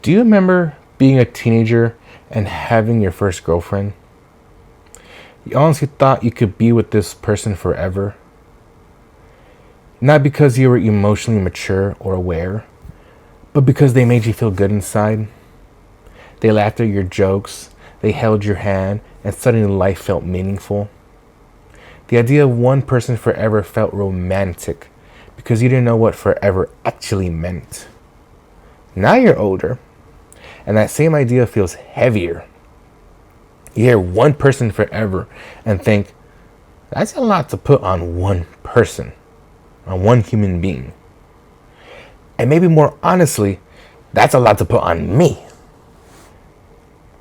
Do you remember being a teenager and having your first girlfriend? You honestly thought you could be with this person forever? Not because you were emotionally mature or aware, but because they made you feel good inside. They laughed at your jokes, they held your hand, and suddenly life felt meaningful. The idea of one person forever felt romantic because you didn't know what forever actually meant. Now you're older, and that same idea feels heavier. You hear one person forever and think, that's a lot to put on one person, on one human being. And maybe more honestly, that's a lot to put on me.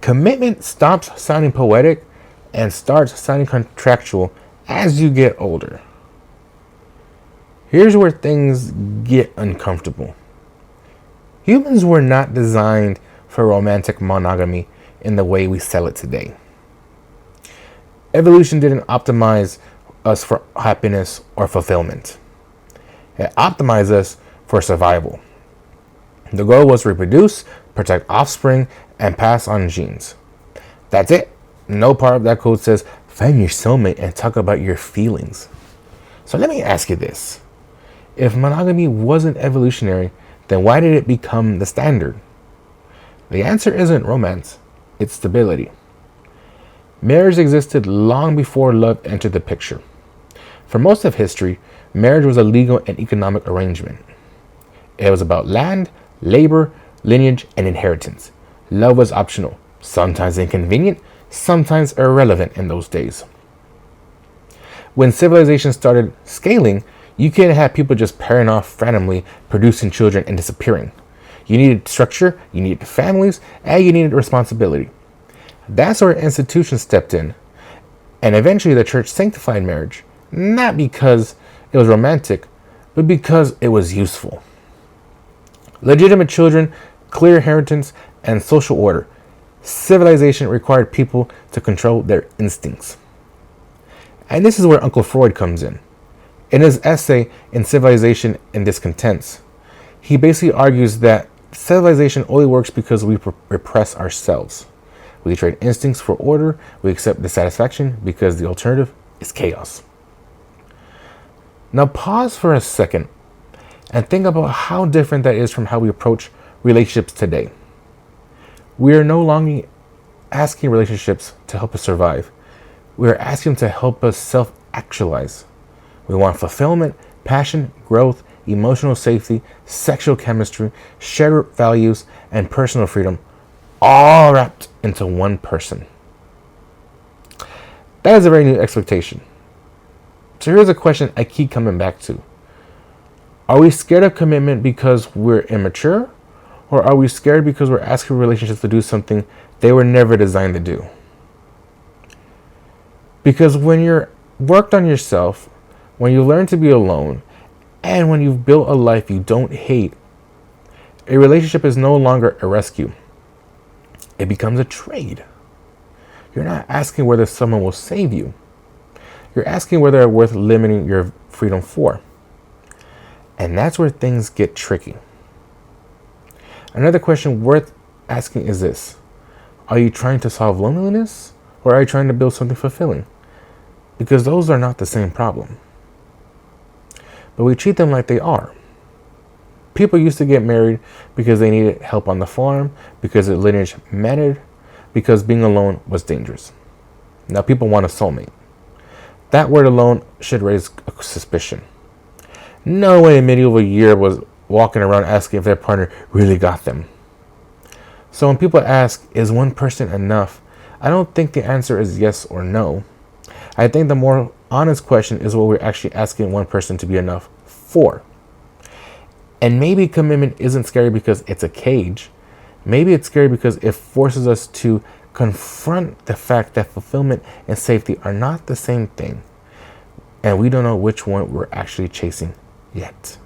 Commitment stops sounding poetic and starts sounding contractual as you get older. Here's where things get uncomfortable. Humans were not designed for romantic monogamy in the way we sell it today. Evolution didn't optimize us for happiness or fulfillment. It optimized us for survival. The goal was to reproduce, protect offspring, and pass on genes. That's it. No part of that code says, find your soulmate and talk about your feelings. So let me ask you this. If monogamy wasn't evolutionary, then why did it become the standard? The answer isn't romance, it's stability. Marriage existed long before love entered the picture. For most of history, marriage was a legal and economic arrangement. It was about land, labor, lineage, and inheritance. Love was optional, sometimes inconvenient, sometimes irrelevant in those days. When civilization started scaling, you couldn't have people just pairing off randomly, producing children and disappearing. You needed structure, you needed families, and you needed responsibility. That's where institutions stepped in. And eventually the church sanctified marriage, not because it was romantic, but because it was useful. Legitimate children, clear inheritance, and social order. Civilization required people to control their instincts. And this is where Uncle Freud comes in. In his essay, In Civilization and Discontents, he basically argues that civilization only works because we repress ourselves. We trade instincts for order, we accept dissatisfaction because the alternative is chaos. Now pause for a second and think about how different that is from how we approach relationships today. We are no longer asking relationships to help us survive. We are asking them to help us self-actualize. We want fulfillment, passion, growth, emotional safety, sexual chemistry, shared values, and personal freedom, all wrapped into one person. That is a very new expectation. So here's a question I keep coming back to. Are we scared of commitment because we're immature? Or are we scared because we're asking relationships to do something they were never designed to do? Because when you're worked on yourself, when you learn to be alone, and when you've built a life you don't hate, a relationship is no longer a rescue. It becomes a trade. You're not asking whether someone will save you. You're asking whether they're worth limiting your freedom for. And that's where things get tricky. Another question worth asking is this. Are you trying to solve loneliness, or are you trying to build something fulfilling? Because those are not the same problem. But we treat them like they are. People used to get married because they needed help on the farm, because the lineage mattered, because being alone was dangerous. Now people want a soulmate. That word alone should raise a suspicion. No one in medieval Europe was walking around asking if their partner really got them. So when people ask, is one person enough? I don't think the answer is yes or no. I think the more honest question is what we're actually asking one person to be enough for. And maybe commitment isn't scary because it's a cage. Maybe it's scary because it forces us to confront the fact that fulfillment and safety are not the same thing. And we don't know which one we're actually chasing yet.